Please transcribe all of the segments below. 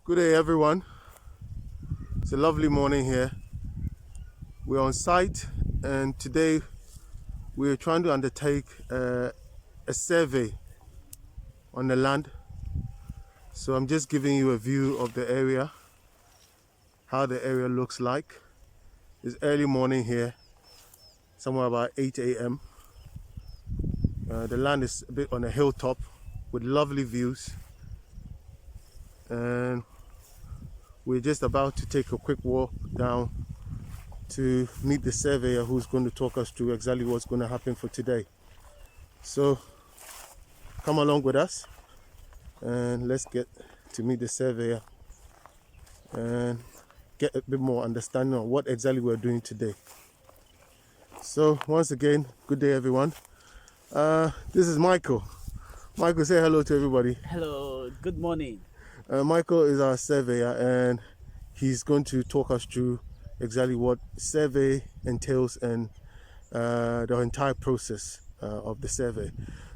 Good day, everyone. It's a lovely morning here. We're on site, and today we're trying to undertake a survey on the land. So I'm just giving you a view of the area, how the area looks like. It's early morning here, somewhere about 8 a.m. The land is a bit on a hilltop with lovely views, and we're just about to take a quick walk down to meet the surveyor who's going to talk us through exactly what's going to happen for today. So come along with us and let's get to meet the surveyor and get a bit more understanding on what exactly we're doing today. So once again, good day everyone. This is Michael. Michael, say hello to everybody. Hello, good morning. Michael is our surveyor, and he's going to talk us through exactly what survey entails and the entire process of the survey.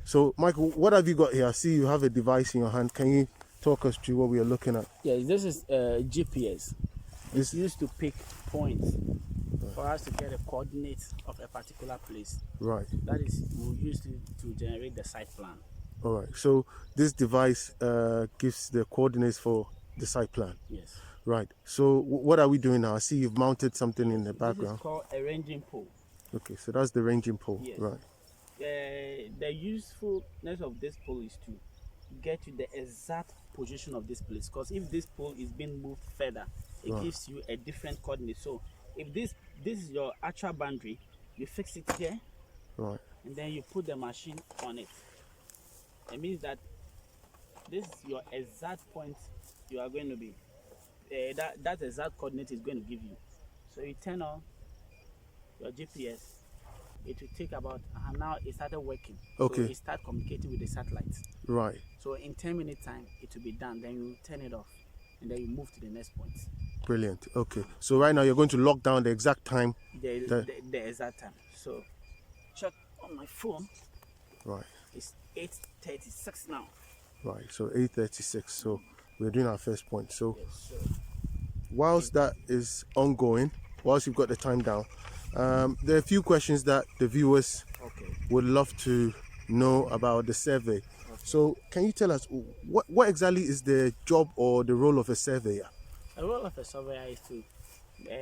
So Michael, what have you got here? I see you have a device in your hand. Can you talk us through what we are looking at? Yes, this is GPS. It's used to pick points for us to get a coordinate of a particular place. Right. That is, we'll use it to generate the site plan. All right. So this device gives the coordinates for the site plan. Yes. Right. So what are we doing now? I see you've mounted something in the background. This is called a ranging pole. Okay. So that's the ranging pole. Yes. Right. The usefulness of this pole is to get you the exact position of this place. Because if this pole is being moved further, it gives you a different coordinate. So if this is your actual boundary, you fix it here. Right. And then you put the machine on it. It means that this is your exact point you are going to be. That exact coordinate is going to give you. So you turn on your GPS. It will take about now it started working. Okay. So it start communicating with the satellites. Right. So in 10 minutes time it will be done. Then you turn it off, and then you move to the next point. Brilliant. Okay. So right now you're going to lock down the exact time. The exact time. So check on my phone. Right. It's 8:36 now. Right. So 8:36. So we're doing our first point. So Yes, whilst that is ongoing, whilst you've got the time down, there are a few questions that the viewers would love to know about the survey. So can you tell us what exactly is the job or the role of a surveyor? The role of a surveyor is to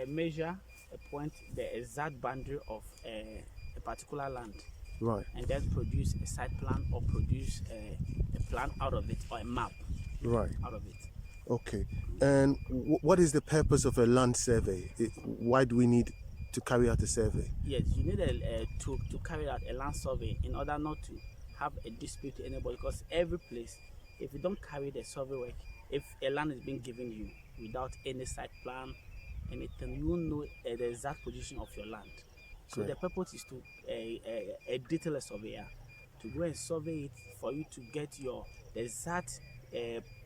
measure a point, the exact boundary of a particular land. Right. And then produce a site plan or produce a plan out of it, or a map. Right. Out of it. Okay. And what is the purpose of a land survey? Why do we need to carry out a survey? Yes, you need to carry out a land survey in order not to have a dispute to anybody, because every place, if you don't carry the survey work, if a land is being given you without any site plan, anything, you won't know the exact position of your land. So the purpose is to a detailed surveyor to go and survey it for you to get the exact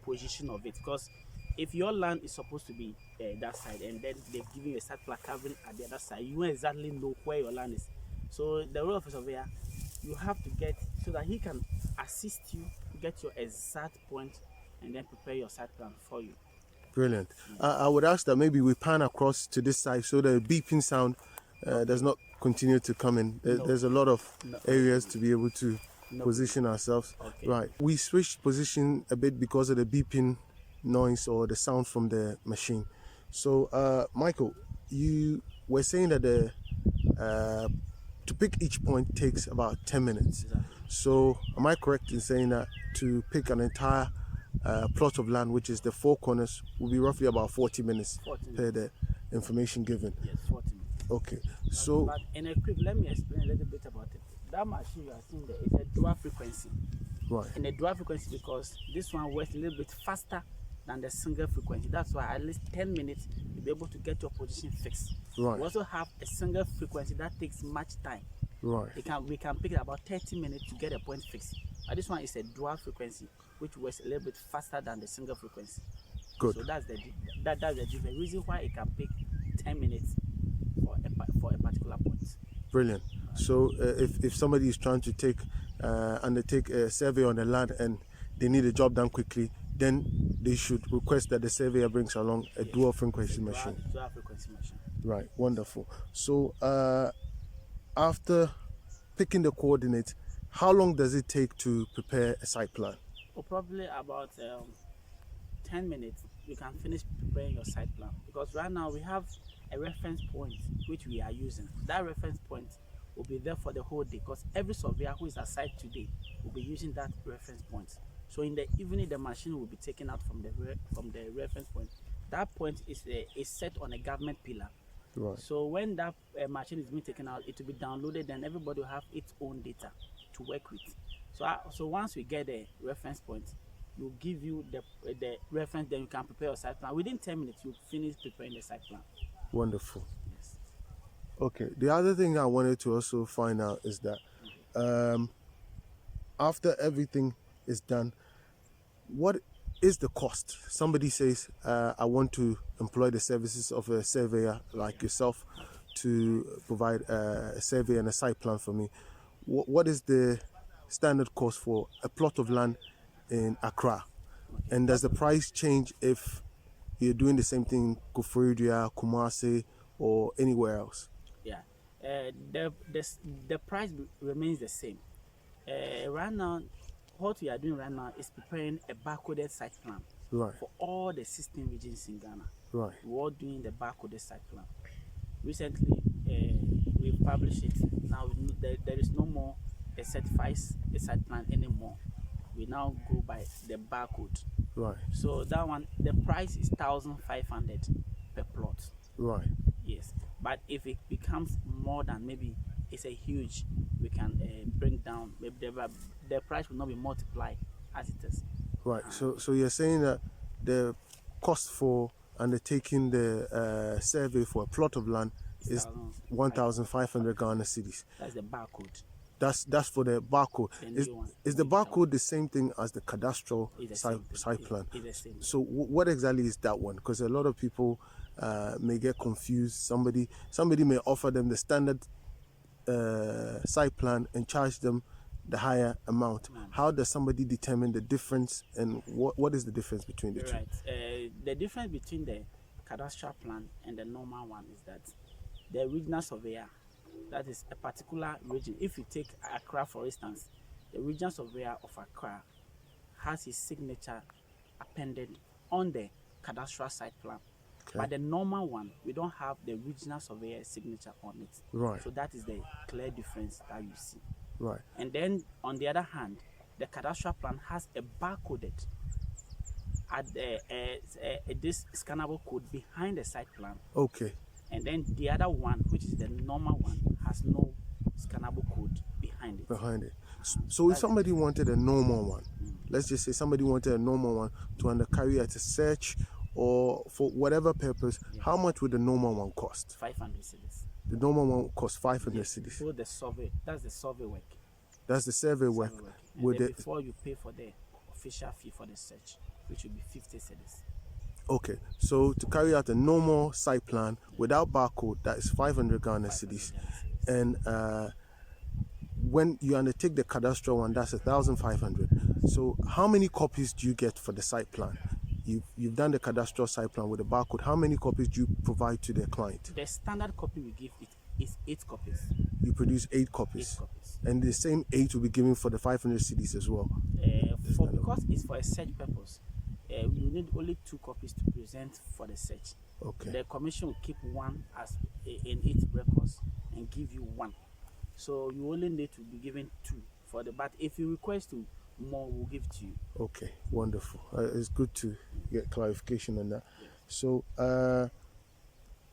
position of it. Because if your land is supposed to be that side, and then they've given you a site plan covering at the other side, you won't exactly know where your land is. So the role of a surveyor, you have to get so that he can assist you get your exact point and then prepare your site plan for you. Brilliant. I would ask that maybe we pan across to this side so the beeping sound does not continue to come in. There's a lot of areas to be able to position ourselves. Okay. Right. We switched position a bit because of the beeping noise or the sound from the machine. So Michael, you were saying that to pick each point takes about 10 minutes. Exactly. So am I correct in saying that to pick an entire plot of land, which is the four corners, will be roughly about 40 minutes per the information given? Yes, 40 minutes. Okay. So but in a quick, let me explain a little bit about it. That machine you are seeing there is a dual frequency. right. In a dual frequency, because this one works a little bit faster than the single frequency. That's why at least 10 minutes you'll be able to get your position fixed. Right. We also have a single frequency that takes much time. Right. We can pick it about 30 minutes to get a point fixed. But this one is a dual frequency, which works a little bit faster than the single frequency. Good. So that's the different reason why it can take 10 minutes for a particular point. Brilliant. So if somebody is trying to undertake a survey on the land and they need a job done quickly, then they should request that the surveyor brings along a dual frequency machine. Dual frequency machine. Right, wonderful. So after picking the coordinates, how long does it take to prepare a site plan? Or probably about 10 minutes, you can finish preparing your site plan. Because right now we have a reference point which we are using. That reference point will be there for the whole day, because every surveyor who is assigned today will be using that reference point. So in the evening, the machine will be taken out from the reference point. That point is set on a government pillar. Right. So when that machine is being taken out, it will be downloaded, and everybody will have its own data to work with. So once we get the reference point, we'll give you the reference, then you can prepare your site plan. Within 10 minutes, you'll finish preparing the site plan. Wonderful. Yes. Okay. The other thing I wanted to also find out is that after everything is done, what is the cost? Somebody says, I want to employ the services of a surveyor like yourself to provide a survey and a site plan for me. What is the standard cost for a plot of land in Accra? And does the price change if you're doing the same thing in Koforidua, Kumasi, or anywhere else? Yeah. The price remains the same. Right now, what we are doing right now is preparing a barcoded site plan. Right. For all the 16 regions in Ghana. Right. We're all doing the barcoded site plan. Recently, we published it. Now there is no more a certified site plan anymore. We now go by the barcode. Right. So that one, the price is 1,500 per plot. Right. Yes. But if it becomes more than, maybe it's a huge, we can bring down. Maybe the price will not be multiplied as it is. Right. So you're saying that the cost for undertaking the survey for a plot of land is 1,500 Ghana cedis. That's the barcode. That's for the barcode. Is the barcode the same thing as the cadastral site plan? It's the same. So what exactly is that one? Because a lot of people may get confused. Somebody may offer them the standard site plan and charge them the higher amount. How does somebody determine the difference, and what is the difference between the two? Right. The difference between the cadastral plan and the normal one is that the regional surveyor, that is a particular region. If you take Accra, for instance, the regional surveyor of Accra has his signature appended on the cadastral site plan. Okay. But the normal one, we don't have the regional surveyor's signature on it. Right. So that is the clear difference that you see. Right. And then on the other hand, the cadastral plan has a barcoded at this scannable code behind the site plan. Okay. And then the other one, which is the normal one, has no scannable code behind it. So if somebody wanted a normal one, let's just say somebody wanted a normal one to carry out a search or for whatever purpose, yes, how much would the normal one cost? 500 cedis. The normal one costs 500 cedis. So the survey, that's the survey work. That's the survey work. And then before you pay for the official fee for the search, which will be 50 cedis. Okay, so to carry out a normal site plan without barcode, that is 500 Ghana cedis. And when you undertake the cadastral one, that's 1,500. So how many copies do you get for the site plan? You've done the cadastral site plan with a barcode. How many copies do you provide to the client? The standard copy we give is 8 copies. You produce 8 copies. 8 copies. And the same 8 will be given for the 500 cedis as well. Because it's for a search purpose, you need only 2 copies to present for the search. Okay. The commission will keep 1 as in its records and give you 1. So you only need to be given 2 for the. But if you request to more, we'll give to you. Okay, wonderful. It's good to get clarification on that. Yeah. So,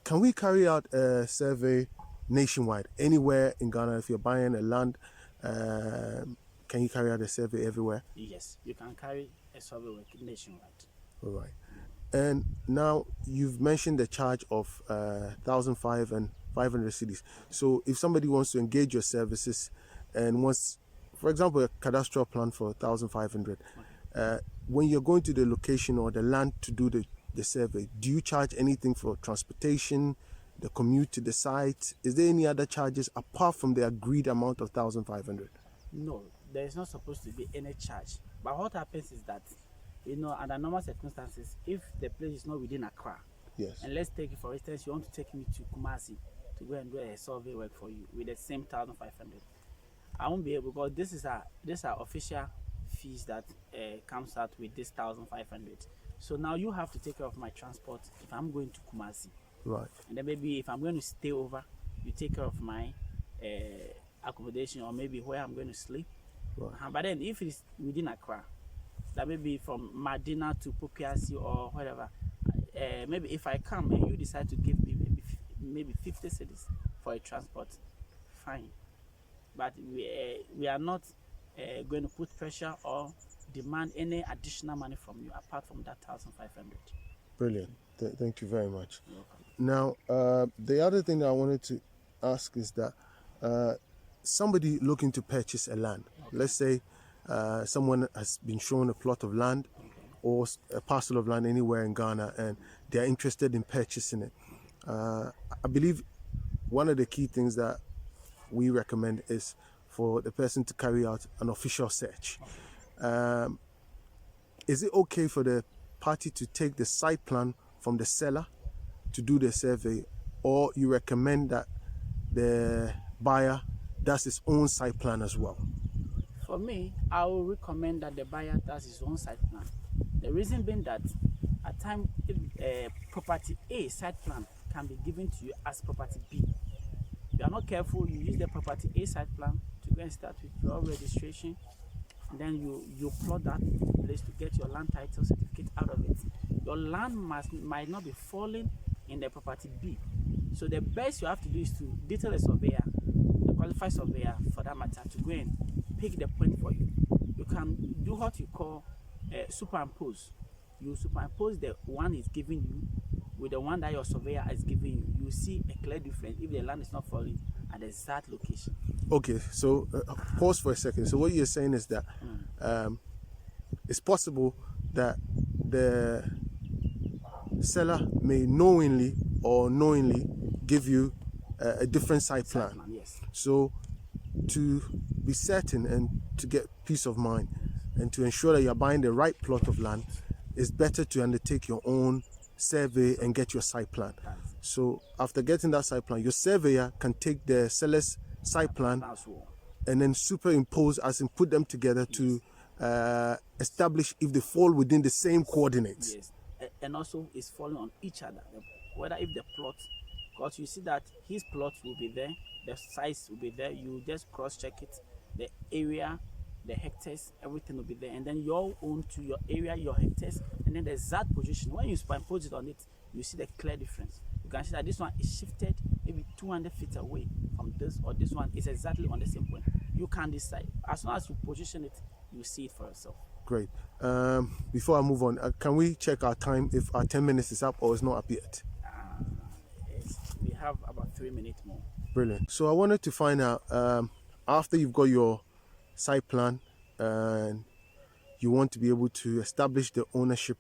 can we carry out a survey nationwide, anywhere in Ghana? If you're buying a land, can you carry out a survey everywhere? Yes, you can carry a survey work nationwide. All right. And now you've mentioned the charge of 1,500 and 500 cedis. So, if somebody wants to engage your services and wants, for example, a cadastral plan for 1,500, when you're going to the location or the land to do the survey, do you charge anything for transportation, the commute to the site? Is there any other charges apart from the agreed amount of 1,500? No, there is not supposed to be any charge. But what happens is that You know, under normal circumstances, if the place is not within Accra, Yes. and let's take it for instance, you want to take me to Kumasi to go and do a survey work for you with the same 1,500, I won't be able, because these are official fees that comes out with this 1,500. So now you have to take care of my transport if I'm going to Kumasi, Right. and then maybe if I'm going to stay over, you take care of my accommodation, or maybe where I'm going to sleep. Right. But then if it's within Accra, that may be from Medina to Popiasi or whatever, maybe if I come and you decide to give me maybe 50 cedis for a transport, fine. But we are not going to put pressure or demand any additional money from you apart from that 1,500. Brilliant. Thank you very much. You're welcome. Now, the other thing that I wanted to ask is that somebody looking to purchase a land, let's say someone has been shown a plot of land or a parcel of land anywhere in Ghana and they're interested in purchasing it. I believe one of the key things that we recommend is for the person to carry out an official search. Is it okay for the party to take the site plan from the seller to do the survey, or you recommend that the buyer does his own site plan as well? For me, I will recommend that the buyer does his own site plan. The reason being that at times, property A site plan can be given to you as property B. If you are not careful, you use the property A site plan to go and start with your registration, and then you plot that place to get your land title certificate out of it. Your land might not be falling in the property B. So the best you have to do is to detail a surveyor, a qualified surveyor for that matter, to go and pick the point for you. You can do what you call superimpose. You superimpose the one he's giving you with the one that your surveyor is giving you. You see a clear difference if the land is not falling at the exact location. Okay, so pause for a second. So what you're saying is that it's possible that the seller may knowingly or unknowingly give you a different site plan. Yes. So to be certain and to get peace of mind and to ensure that you're buying the right plot of land, it's better to undertake your own survey and get your site plan. So after getting that site plan, your surveyor can take the seller's site plan and then superimpose, as in put them together to establish if they fall within the same coordinates. Yes, and also it's falling on each other. Whether if the plot, because you see that his plot will be there, the size will be there, you just cross-check it, the area, the hectares, everything will be there, and then your own to your area, your hectares, and then the exact position. When you superimpose it on it, you see the clear difference. You can see that this one is shifted maybe 200 feet away from this, or this one is exactly on the same point. You can decide. As soon as you position it, you see it for yourself. Great. Before I move on, can we check our time if our 10 minutes is up or is not up yet? We have about 3 minutes more. Brilliant. So I wanted to find out, after you've got your site plan and you want to be able to establish the ownership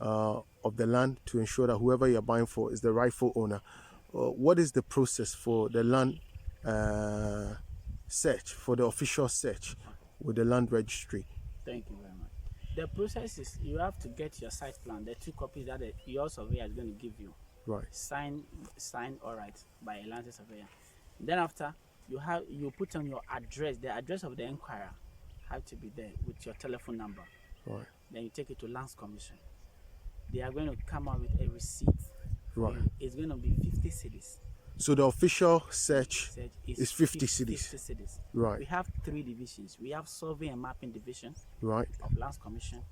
of the land to ensure that whoever you're buying for is the rightful owner, what is the process for the land search, for the official search with the land registry? Thank you very much. The process is you have to get your site plan, the 2 copies that your surveyor is going to give you. Right. Signed all right by a land surveyor. Then after you put on your address, the address of the inquirer have to be there with your telephone number. Right. Then you take it to Lands Commission. They are going to come out with a receipt. Right. It's going to be 50 cedis. So the official search is 50 cedis. 50 cedis. Right. We have 3 divisions. We have Survey and Mapping Division Right. of Lands Commission.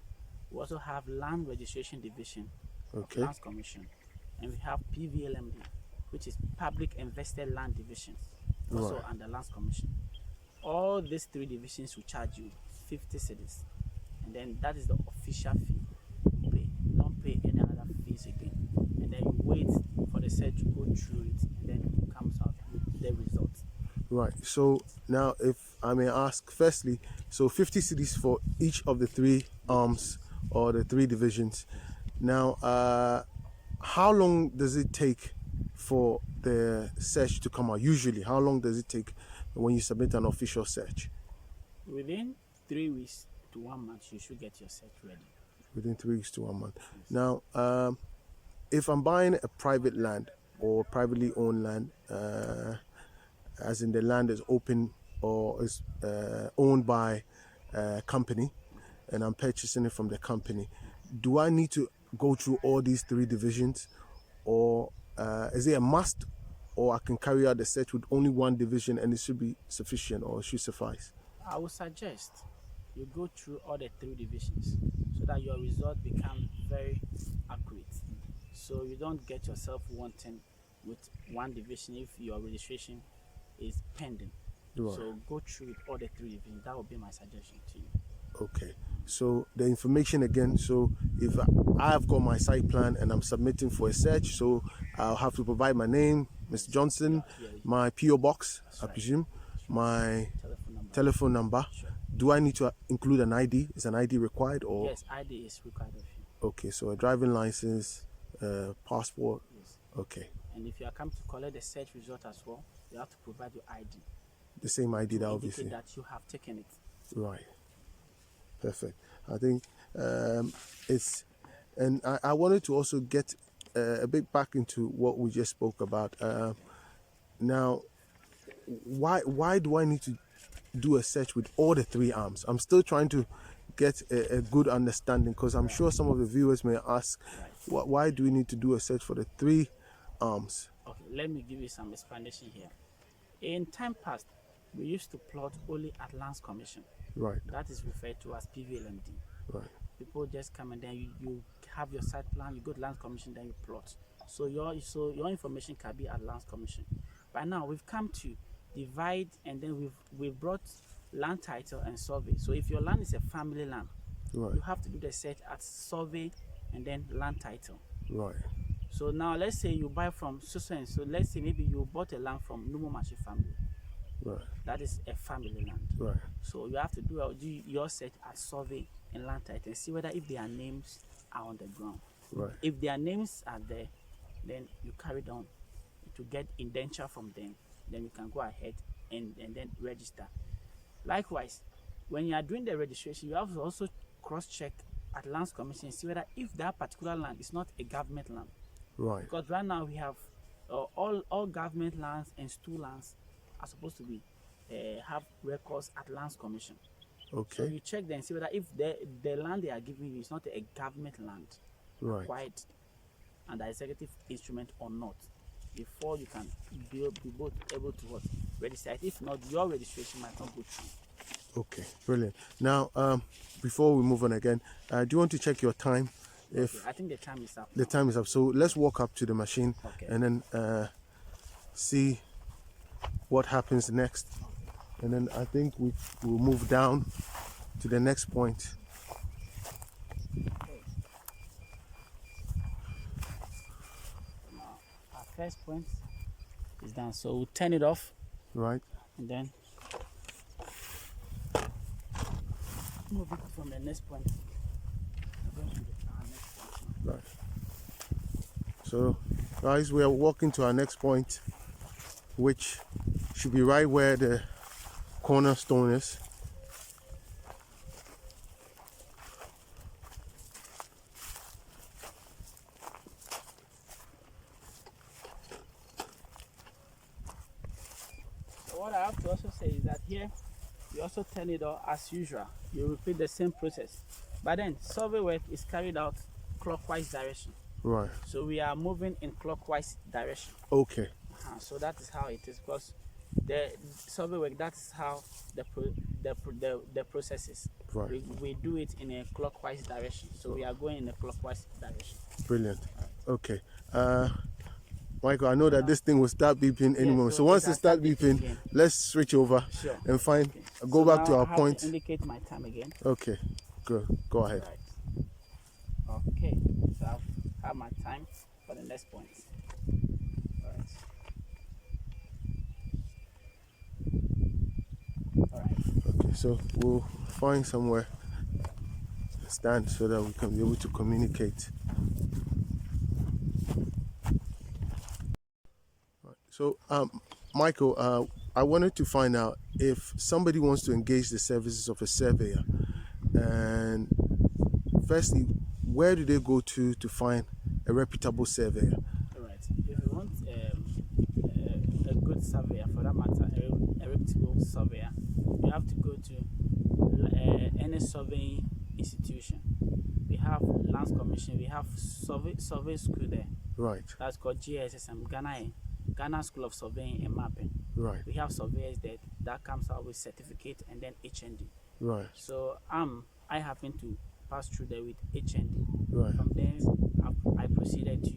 We also have Land Registration Division Okay. of Lands Commission. And we have PVLMD, which is Public Invested Land Division, also Right. under Lands Commission. All these 3 divisions will charge you 50 cedis. And then that is the official fee you pay. You don't pay any other fees again. And then you wait for the search to go through it, and then it comes out with the results. Right. So now, if I may ask, firstly, so 50 cedis for each of the 3 arms or the 3 divisions. Now, how long does it take for the search to come out? Usually, how long does it take when you submit an official search? Within 3 weeks to 1 month, you should get your search ready. Within 3 weeks to 1 month. Now, if I'm buying a private land or privately owned land, as in the land is open or is owned by a company, and I'm purchasing it from the company, do I need to go through all these 3 divisions, or is it a must, or I can carry out the search with only 1 division and it should be sufficient or should suffice? I would suggest you go through all the 3 divisions so that your result becomes very accurate. So you don't get yourself wanting with 1 division if your registration is pending. Right. So go through with all the 3 divisions. That would be my suggestion to you. Okay, so the information again, so if I've got my site plan and I'm submitting for a search, so I'll have to provide my name, Mr. Johnson, my PO box, I presume, my telephone number. Sure. Do I need to include an ID? Is an ID required, or? Yes, ID is required of you. Okay, so a driving license, passport. Yes. Okay. And if you are coming to collect the search result as well, you have to provide your ID. The same ID that obviously. Indicate that you have taken it. Right. Perfect. I think it's, and I wanted to also get a bit back into what we just spoke about. Now, why do I need to do a search with all the 3 arms? I'm still trying to get a good understanding, because I'm sure some of the viewers may ask, why do we need to do a search for the 3 arms? Okay, let me give you some explanation here. In time past, we used to plot only at Lands Commission. Right. That is referred to as PVLMD. Right. People just come and then you have your site plan, you go to Lands Commission, then you plot. So your information can be at Lands Commission. Right now we've come to divide, and then we've brought land title and survey. So if your land is a family land, right, you have to do the search at survey and then land title. Right. So now let's say you buy from so let's say maybe you bought a land from Numomachi family. Right. That is a family land. Right. So you have to do your search at survey and land title and see whether if their names are on the ground. Right. If their names are there, then you carry on to get indenture from them. Then you can go ahead and then register. Likewise, when you are doing the registration, you have to also cross-check at Lands Commission and see whether if that particular land is not a government land. Right. Because right now we have all government lands and stool lands are supposed to be have records at Lands Commission. Okay. So you check them and see whether if the land they are giving you is not a government land, right, acquired under executive instrument or not, before you can be both able to register it. If not, your registration might not go through. Okay, brilliant. Now, before we move on again, do you want to check your time? Okay, I think the time is up. The time is up. So let's walk up to the machine, okay, and then see what happens next. And then I think we will move down to the next point. Our first point is done. So we'll turn it off. Right. And then move it from the next point. Right. So, guys, we are walking to our next point, which should be right where the cornerstone is. So what I have to also say is that here you also turn it off as usual. You repeat the same process, but then survey work is carried out clockwise direction. Right. So we are moving in clockwise direction. Okay. So that is how it is, because the survey work, that is how the process is. Right. We do it in a clockwise direction. So we are going in a clockwise direction. Brilliant. Okay. Michael, I know that this thing will start beeping anymore. So once it starts beeping, again, let's switch over and find. Okay. Go So back to now our I have point. to indicate my time again. Okay. Good. Go ahead. Right. Okay. So I have my time for the next point. All right. Okay. So we'll find somewhere to stand so that we can be able to communicate. So, Michael, I wanted to find out if somebody wants to engage the services of a surveyor, and firstly, where do they go to find a reputable surveyor? All right. If you want a good surveyor, for that matter, a reputable surveyor, you have to go to any surveying institution. We have Lands Commission, we have survey school there. Right. That's called GSSM, Ghana School of Surveying and Mapping. Right. We have surveyors there that comes out with certificate and then HND. Right. So I happen to pass through there with HND. Right. From there, I proceeded to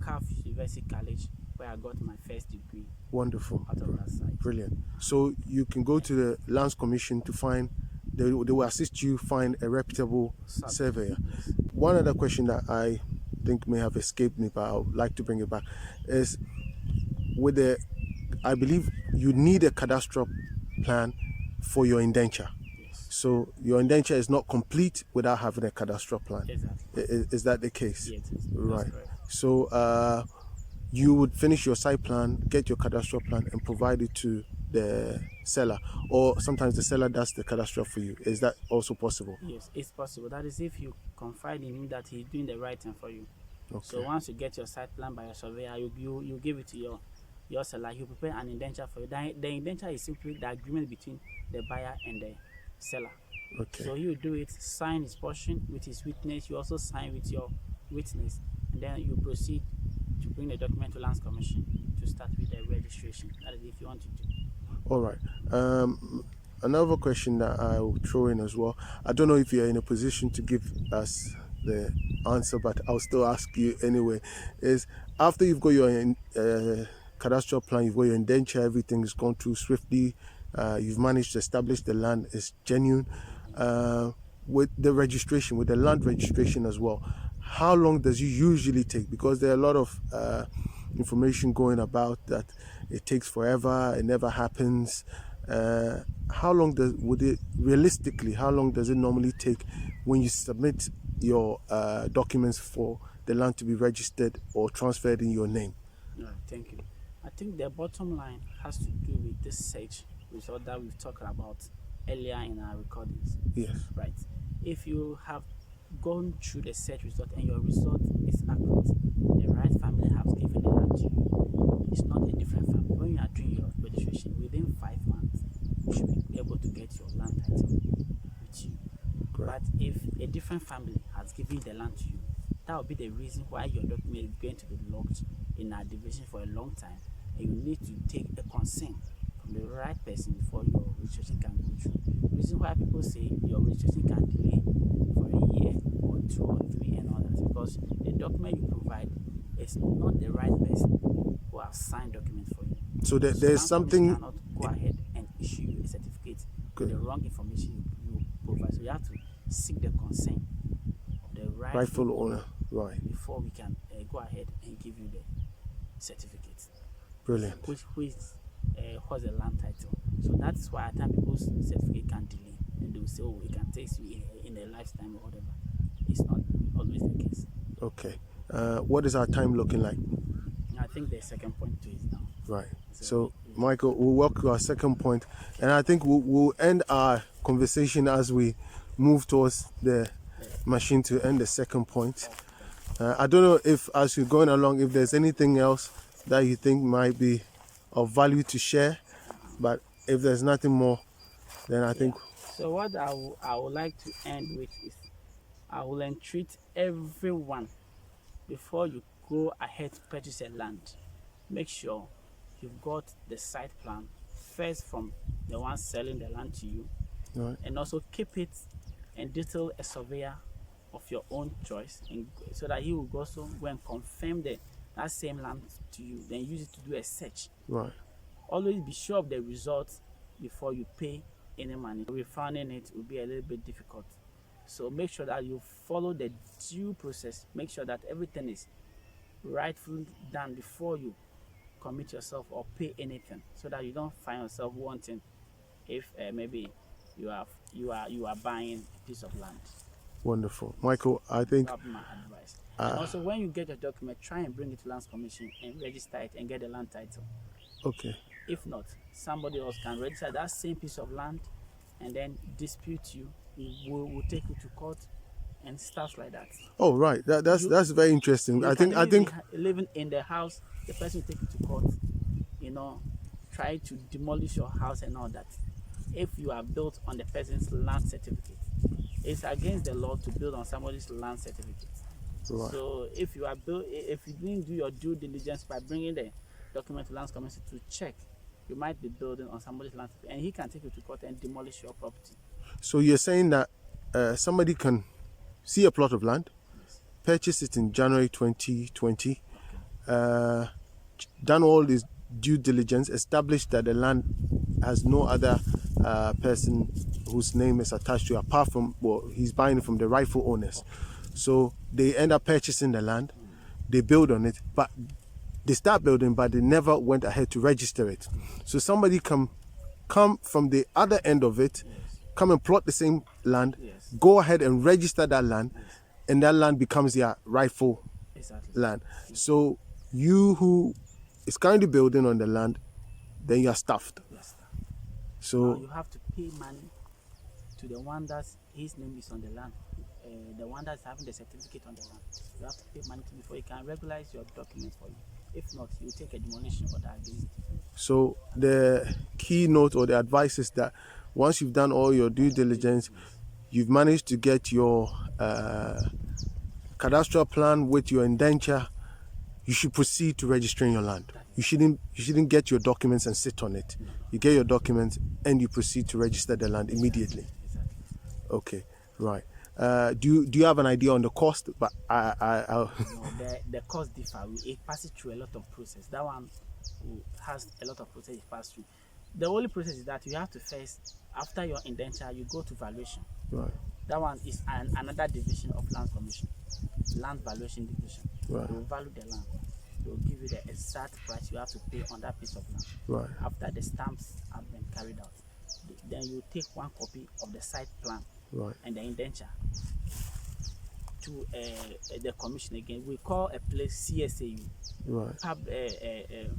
CAF University College, where I got my first degree. Wonderful. Out of that side. Brilliant. So you can go to the Lands Commission to find, they will assist you find a reputable surveyor. Yes. One other question that I think may have escaped me, but I would like to bring it back, is I believe you need a cadastral plan for your indenture. Yes. So your indenture is not complete without having a cadastral plan. Exactly. Is that the case? Yes, it is. Right. That's correct. So you would finish your site plan, get your cadastral plan, and provide it to the seller, or sometimes the seller does the cadastral for you. Is that also possible? Yes, it's possible. That is if you confide in him that he's doing the right thing for you. Okay. So once you get your site plan by your surveyor, you give it to your seller. You prepare an indenture for you. The indenture is simply the agreement between the buyer and the seller. Okay. So you do it, sign his portion with his witness. You also sign with your witness, and then you proceed to bring the document to Lands Commission to start with the registration. That is if you want to do. All right. Another question that I will throw in as well. I don't know if you're in a position to give us the answer, but I'll still ask you anyway. Is after you've got your cadastral plan, you've got your indenture, everything's gone through swiftly, you've managed to establish the land is genuine, with the registration, with the land registration as well, how long does it usually take? Because there are a lot of information going about that it takes forever, it never happens. How long realistically, how long does it normally take when you submit your documents for the land to be registered or transferred in your name? No, thank you. I think the bottom line has to do with this search result that we've talked about earlier in our recordings. Yes. Right. If you have gone through the search result and your result is accurate, the right family has given the land to you. It's not a different family. When you are doing your registration, within 5 months, you should be able to get your land title with you. Great. But if a different family has given the land to you, that will be the reason why your document is going to be locked in our division for a long time, and you need to take a consent from the right person before your registration can go through. The reason why people say your registration can delay for a year or 2 or 3 and all that, because the document you provide is not the right person who has signed documents for you. So there's something. Cannot go ahead and issue you a certificate with the wrong information you provide. So you have to seek the consent of the Rightful owner. Right. before we can go ahead and give you the certificate. Brilliant. Which holds a land title. So that's why at times people's certificate can delay, and they will say, "Oh, it can take you in a lifetime or whatever." It's not always the case. Okay. What is our time looking like? I think the second point too is now. Right. So, Michael, we'll walk to our second point, and I think we'll end our conversation as we move towards the machine to end the second point. I don't know if, as you're going along, if there's anything else that you think might be of value to share, but if there's nothing more, then I think. So what I would like to end with is, I will entreat everyone, before you go ahead to purchase a land, make sure you've got the site plan first from the one selling the land to you, Right. and also keep it and detail a surveyor of your own choice, and so that he will also go and confirm that same land to you, then use it to do a search. Right. Always be sure of the results before you pay any money. Refunding it will be a little bit difficult. So make sure that you follow the due process. Make sure that everything is rightfully done before you commit yourself or pay anything, so that you don't find yourself wanting if maybe you are buying a piece of land. Wonderful. Michael, I think. That would be my advice. And also, when you get your document, try and bring it to Lands Commission and register it and get the land title. Okay. If not, somebody else can register that same piece of land and then dispute you. We'll take you to court, and stuff like that. Oh, right. That's very interesting. You I can think even be living in the house, the person will take you to court, you know, try to demolish your house and all that. If you are built on the person's land certificate, it's against the law to build on somebody's land certificate. Right. So if you didn't do your due diligence by bringing the document to Lands Commission to check, you might be building on somebody's land, and he can take you to court and demolish your property. So you're saying that somebody can see a plot of land, Yes. purchase it in January 2020, Okay. done all this due diligence, established that the land has no other person whose name is attached to it, apart from, well, he's buying it from the rightful owners. So they end up purchasing the land, they build on it, but they start building, but they never went ahead to register it. So somebody come from the other end of it, come and plot the same land, Yes. go ahead and register that land, Yes. and that land becomes their rightful Exactly. land. So you who is currently building on the land, then you are stuffed. Yes. So Now you have to pay money to the one that his name is on the land, the one that's having the certificate on the land. You have to pay money to before you can regularize your documents for you. If not, you take a demolition order against it. So the keynote or the advice is that once you've done all your due diligence, you've managed to get your cadastral plan with your indenture, you should proceed to registering your land. You shouldn't get your documents and sit on it. You get your documents and you proceed to register the land immediately. Exactly. Okay, right. Do you have an idea on the cost? But No, the cost differ. It passes through a lot of process. That one has a lot of process it passes through. The only process is that you have to first, after your indenture, you go to valuation. right, That one is another division of Land Commission, Land Valuation Division. Right. They will value the land. They will give you the exact price you have to pay on that piece of land. right, After the stamps have been carried out, then you take one copy of the site plan right, and the indenture to the commission again. We call a place CSAU. right,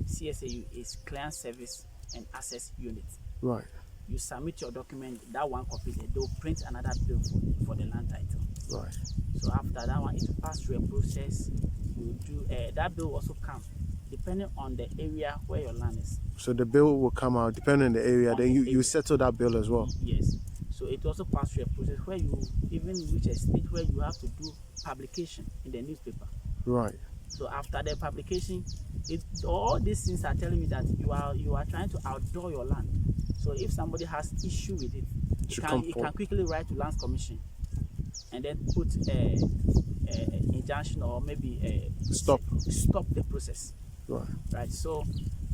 CSAU is Client Service and Access Unit. right, You submit your document, that one copy, they'll print another bill for the land title. right. So after that one, it will pass through a process. You do that bill also come depending on the area where your land is. So the bill will come out depending on the area. Then you area. settle that bill as well. Yes. So it also pass through a process where you even reach a stage where you have to do publication in the newspaper. Right. So after the publication, all these things are telling me that you are trying to outdoor your land. So if somebody has issue with it, it can quickly write to Lands Commission and then put injunction or maybe Stop the process. Right. Right. So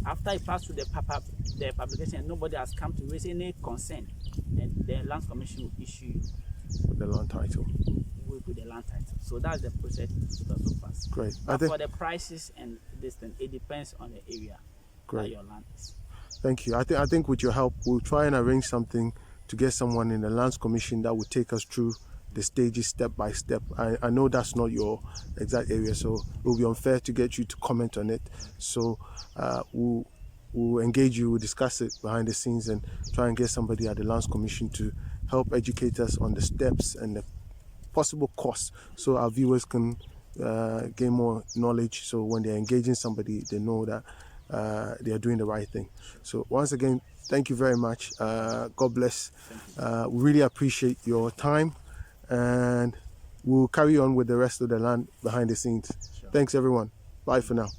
after it passed through the publication and nobody has come to raise any concern, then the Lands Commission will issue you with the land title. with the land title. So that's the process it also pass. Great. But for the prices and this thing, it depends on the area where Great. your land is. Thank you. I think with your help, we'll try and arrange something to get someone in the Lands Commission that will take us through the stages step by step. I know that's not your exact area, so it will be unfair to get you to comment on it. So we'll engage you, we'll discuss it behind the scenes and try and get somebody at the Lands Commission to help educate us on the steps and the possible costs so our viewers can gain more knowledge, so when they're engaging somebody, they know that they are doing the right thing. So once again, thank you very much. God bless. We really appreciate your time, and we'll carry on with the rest of the land behind the scenes. Sure. Thanks everyone. Bye for now.